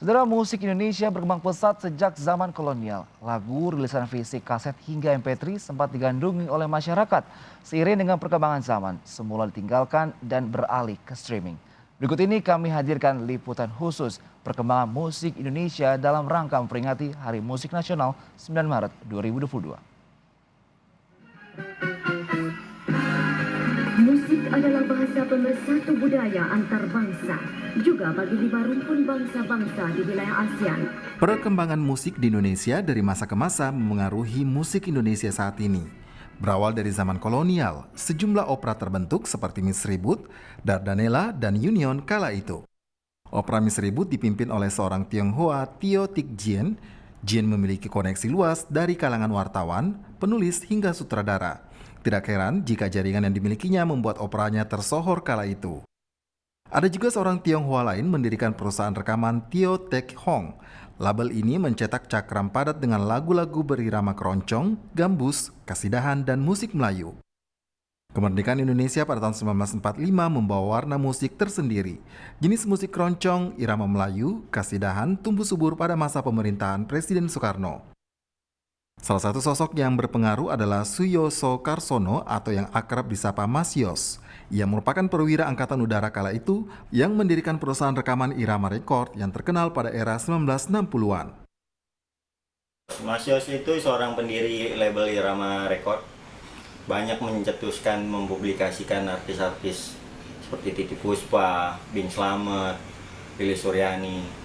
Saudara, musik Indonesia berkembang pesat sejak zaman kolonial. Lagu, rilisan fisik, kaset hingga MP3 sempat digandrungi oleh masyarakat. Seiring dengan perkembangan zaman, semula ditinggalkan dan beralih ke streaming. Berikut ini kami hadirkan liputan khusus perkembangan musik Indonesia dalam rangka memperingati Hari Musik Nasional 9 Maret 2022. Musik adalah bahasa pemersatu budaya antar bangsa, juga bagi 5 rumpun bangsa-bangsa di wilayah ASEAN. Perkembangan musik di Indonesia dari masa ke masa memengaruhi musik Indonesia saat ini. Berawal dari zaman kolonial, sejumlah opera terbentuk seperti Miss Ribut, Dardanella, dan Union kala itu. Opera Miss Ribut dipimpin oleh seorang Tionghoa, Tio Tik Jien. Jien memiliki koneksi luas dari kalangan wartawan, penulis, hingga sutradara. Tidak heran jika jaringan yang dimilikinya membuat operanya tersohor kala itu. Ada juga seorang Tionghoa lain mendirikan perusahaan rekaman Tio Tek Hong. Label ini mencetak cakram padat dengan lagu-lagu berirama keroncong, gambus, kasidahan, dan musik Melayu. Kemerdekaan Indonesia pada tahun 1945 membawa warna musik tersendiri. Jenis musik keroncong, irama Melayu, kasidahan tumbuh subur pada masa pemerintahan Presiden Soekarno. Salah satu sosok yang berpengaruh adalah Suyoso Karsono atau yang akrab disapa Mas Yos. Ia merupakan perwira Angkatan Udara kala itu yang mendirikan perusahaan rekaman Irama Record yang terkenal pada era 1960-an. Mas Yos itu seorang pendiri label Irama Record. Banyak mencetuskan, mempublikasikan artis-artis seperti Titiek Puspa, Bing Slamet, Lilis Suryani.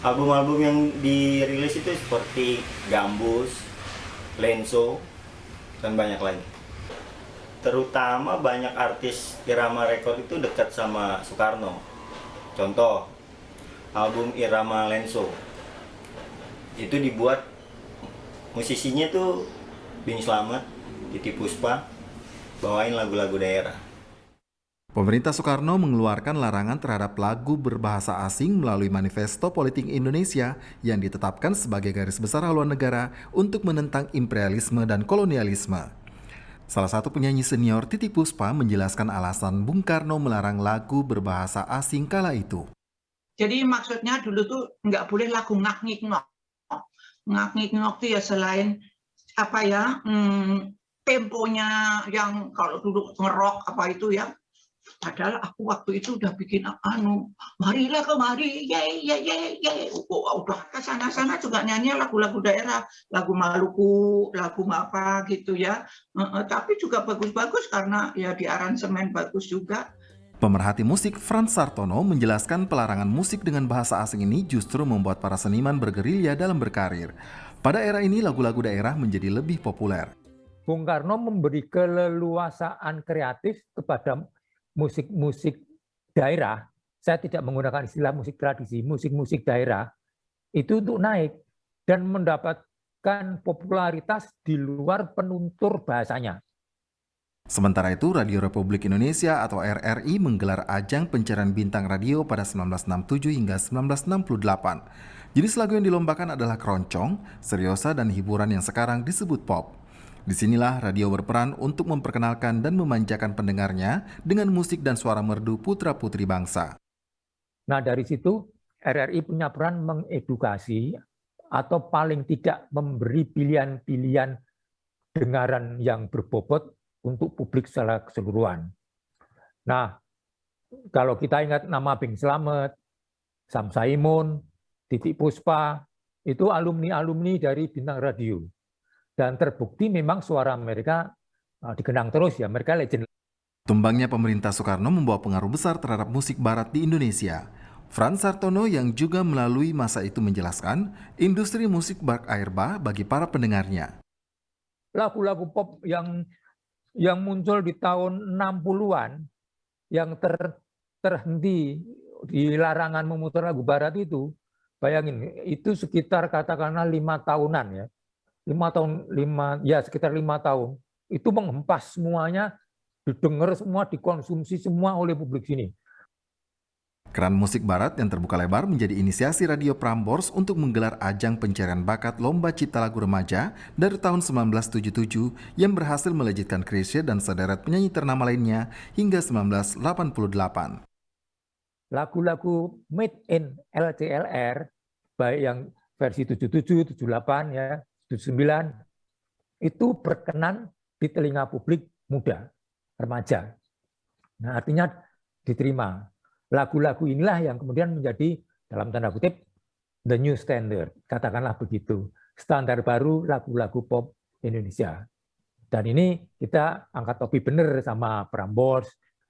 Album-album yang dirilis itu seperti Gambus, Lenso, dan banyak lagi. Terutama banyak artis Irama Record itu dekat sama Soekarno. Contoh, album Irama Lenso. Itu dibuat musisinya tuh Bing Slamet, Titiek Puspa, bawain lagu-lagu daerah. Pemerintah Soekarno mengeluarkan larangan terhadap lagu berbahasa asing melalui Manifesto Politik Indonesia yang ditetapkan sebagai garis besar haluan negara untuk menentang imperialisme dan kolonialisme. Salah satu penyanyi senior Titiek Puspa menjelaskan alasan Bung Karno melarang lagu berbahasa asing kala itu. Jadi maksudnya dulu tuh nggak boleh lagu ngak-ngik-ngok. Ngak-ngik-ngok itu ya selain apa ya, temponya yang kalau dulu ngerok apa itu ya. Padahal aku waktu itu udah bikin marilah kemari, ye ye ye ye. Udah ke sana-sana juga nyanyi lagu-lagu daerah, lagu Maluku, lagu apa gitu ya. Tapi juga bagus-bagus karena ya di aransemen bagus juga. Pemerhati musik Frans Sartono menjelaskan pelarangan musik dengan bahasa asing ini justru membuat para seniman bergerilya dalam berkarir. Pada era ini lagu-lagu daerah menjadi lebih populer. Bung Karno memberi keleluasaan kreatif kepada musik-musik daerah. Saya tidak menggunakan istilah musik tradisi, musik-musik daerah itu untuk naik dan mendapatkan popularitas di luar penuntur bahasanya. Sementara itu, Radio Republik Indonesia atau RRI menggelar ajang pencarian bintang radio pada 1967 hingga 1968. Jenis lagu yang dilombakan adalah keroncong, seriosa, dan hiburan yang sekarang disebut pop. Disinilah radio berperan untuk memperkenalkan dan memanjakan pendengarnya dengan musik dan suara merdu putra-putri bangsa. Nah, dari situ RRI punya peran mengedukasi atau paling tidak memberi pilihan-pilihan dengaran yang berbobot untuk publik secara keseluruhan. Nah, kalau kita ingat nama Bing Slamet, Sam Saimun, Titiek Puspa, itu alumni-alumni dari bintang radio. Dan terbukti memang suara mereka dikenang terus ya, mereka legend. Tumbangnya pemerintah Soekarno membawa pengaruh besar terhadap musik barat di Indonesia. Frans Sartono yang juga melalui masa itu menjelaskan, industri musik berakhir bah bagi para pendengarnya. Lagu-lagu pop yang muncul di tahun 60-an, yang terhenti di larangan memutar lagu barat itu, bayangin, itu sekitar katakanlah 5 tahunan ya. 5 tahun, sekitar 5 tahun. Itu menghempas semuanya, didengar semua, dikonsumsi semua oleh publik sini. Keran musik barat yang terbuka lebar menjadi inisiasi Radio Prambors untuk menggelar ajang pencarian bakat Lomba Cipta Lagu Remaja dari tahun 1977 yang berhasil melejitkan Chrisye dan sederet penyanyi ternama lainnya hingga 1988. lagu-lagu made in LCLR, baik yang versi 77, 78, ya, 79, itu berkenan di telinga publik muda, remaja. Nah, artinya diterima. Lagu-lagu inilah yang kemudian menjadi, dalam tanda kutip, the new standard, katakanlah begitu. Standar baru lagu-lagu pop Indonesia. Dan ini kita angkat topi bener sama Prambors,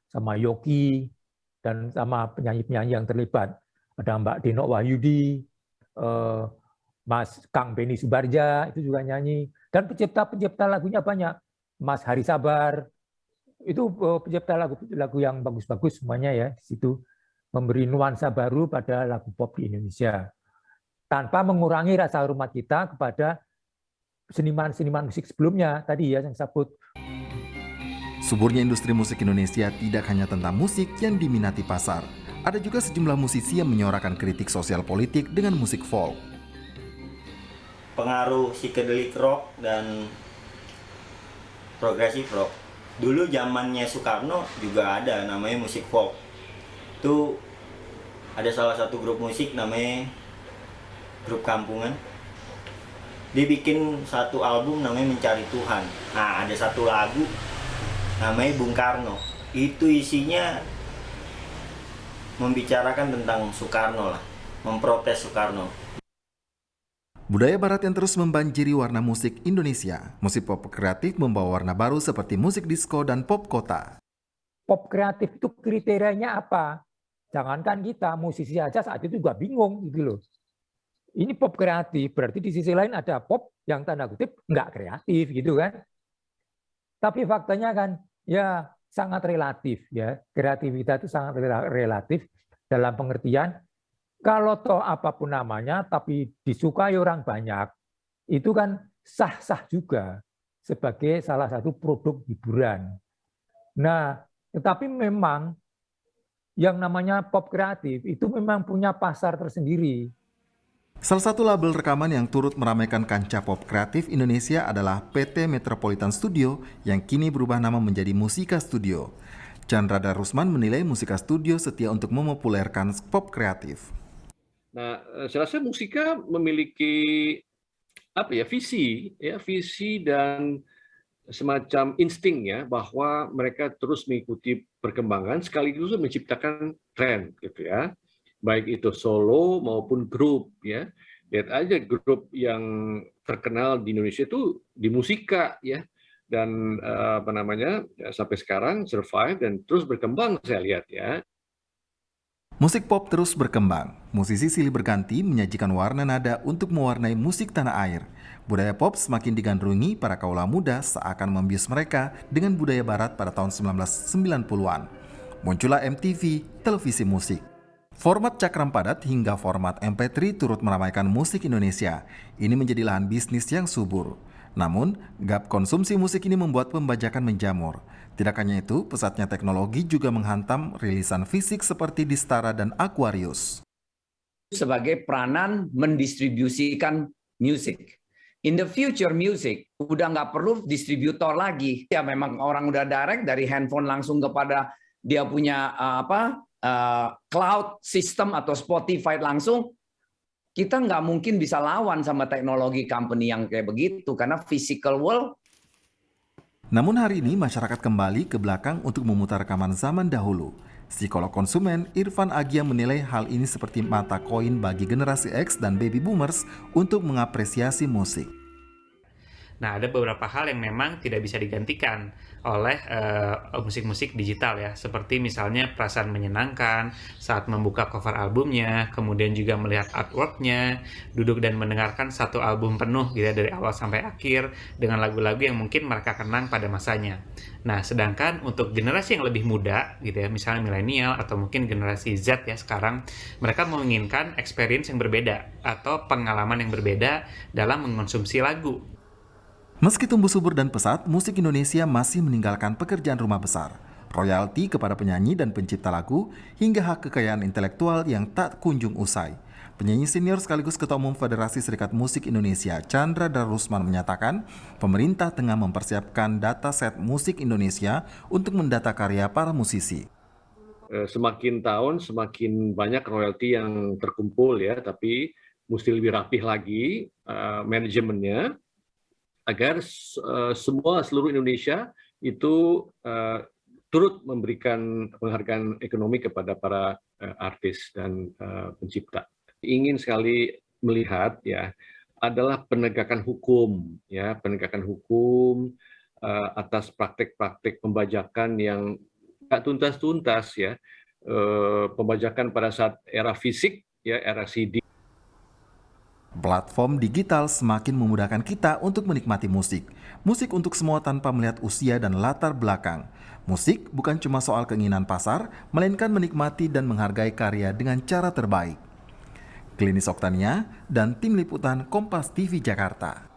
sama Yoki, dan sama penyanyi-penyanyi yang terlibat. Ada Mbak Denok Wahyudi, Mas Kang Beni Subarja, itu juga nyanyi. Dan pencipta-pencipta lagunya banyak. Mas Hari Sabar, itu pencipta lagu yang bagus-bagus semuanya ya di situ. Memberi nuansa baru pada lagu pop di Indonesia. Tanpa mengurangi rasa hormat kita kepada seniman-seniman musik sebelumnya tadi ya yang disebut. Suburnya industri musik Indonesia tidak hanya tentang musik yang diminati pasar. Ada juga sejumlah musisi yang menyuarakan kritik sosial politik dengan musik folk. Pengaruh psychedelic rock dan progressive rock. Dulu zamannya Soekarno juga ada namanya musik folk. Itu ada salah satu grup musik namanya grup kampungan. Dia bikin satu album namanya Mencari Tuhan. Nah, ada satu lagu namanya Bung Karno. Itu isinya membicarakan tentang Soekarno lah, memprotes Soekarno. Budaya barat yang terus membanjiri warna musik Indonesia. Musik pop kreatif membawa warna baru seperti musik disco dan pop kota. Pop kreatif itu kriterianya apa? Jangankan kita, musisi aja saat itu juga bingung gitu loh. Ini pop kreatif, berarti di sisi lain ada pop yang tanda kutip nggak kreatif gitu kan. Tapi faktanya kan ya sangat relatif ya. Kreativitas itu sangat relatif dalam pengertian kalau toh apapun namanya tapi disukai orang banyak, itu kan sah-sah juga sebagai salah satu produk hiburan. Nah, tetapi memang yang namanya pop kreatif itu memang punya pasar tersendiri. Salah satu label rekaman yang turut meramaikan kancah pop kreatif Indonesia adalah PT Metropolitan Studio yang kini berubah nama menjadi Musika Studio. Chandra Darusman menilai Musika Studio setia untuk memopulerkan pop kreatif. Nah, saya rasa Musika memiliki visi dan semacam insting ya bahwa mereka terus mengikuti perkembangan sekaligus menciptakan tren gitu ya. Baik itu solo maupun grup ya. Lihat aja grup yang terkenal di Indonesia itu di Musika ya. Dan sampai sekarang survive dan terus berkembang saya lihat ya. Musik pop terus berkembang. Musisi silih berganti menyajikan warna nada untuk mewarnai musik tanah air. Budaya pop semakin digandrungi para kaula muda seakan membius mereka dengan budaya barat pada tahun 1990-an. Muncullah MTV, televisi musik. Format cakram padat hingga format MP3 turut meramaikan musik Indonesia. Ini menjadi lahan bisnis yang subur. Namun, gap konsumsi musik ini membuat pembajakan menjamur. Tidak hanya itu, pesatnya teknologi juga menghantam rilisan fisik seperti Distara dan Aquarius. Sebagai peranan mendistribusikan musik. In the future music, udah nggak perlu distributor lagi. Ya memang orang udah direct dari handphone langsung kepada dia punya cloud system atau Spotify langsung, kita nggak mungkin bisa lawan sama teknologi company yang kayak begitu karena physical world. Namun hari ini masyarakat kembali ke belakang untuk memutar rekaman zaman dahulu. Psikolog konsumen Irfan Agia menilai hal ini seperti mata koin bagi generasi X dan baby boomers untuk mengapresiasi musik. Nah, ada beberapa hal yang memang tidak bisa digantikan oleh musik-musik digital ya, seperti misalnya perasaan menyenangkan saat membuka cover albumnya, kemudian juga melihat artwork-nya, duduk dan mendengarkan satu album penuh gitu ya, dari awal sampai akhir dengan lagu-lagu yang mungkin mereka kenang pada masanya. Nah, sedangkan untuk generasi yang lebih muda gitu ya, misalnya milenial atau mungkin generasi Z ya sekarang, mereka menginginkan experience yang berbeda atau pengalaman yang berbeda dalam mengonsumsi lagu. Meski tumbuh subur dan pesat, musik Indonesia masih meninggalkan pekerjaan rumah besar, royalti kepada penyanyi dan pencipta lagu, hingga hak kekayaan intelektual yang tak kunjung usai. Penyanyi senior sekaligus Ketua Umum Federasi Serikat Musik Indonesia, Chandra Darusman menyatakan, pemerintah tengah mempersiapkan dataset musik Indonesia untuk mendata karya para musisi. semakin tahun semakin banyak royalti yang terkumpul ya, tapi mesti lebih rapih lagi manajemennya agar seluruh Indonesia itu turut memberikan penghargaan ekonomi kepada para artis dan pencipta. Ingin sekali melihat ya adalah penegakan hukum ya, penegakan hukum atas praktek-praktek pembajakan yang nggak tuntas-tuntas ya, pembajakan pada saat era fisik ya, era CD. Platform digital semakin memudahkan kita untuk menikmati musik. Musik untuk semua tanpa melihat usia dan latar belakang. Musik bukan cuma soal keinginan pasar, melainkan menikmati dan menghargai karya dengan cara terbaik. Klinis Oktania dan Tim Liputan Kompas TV Jakarta.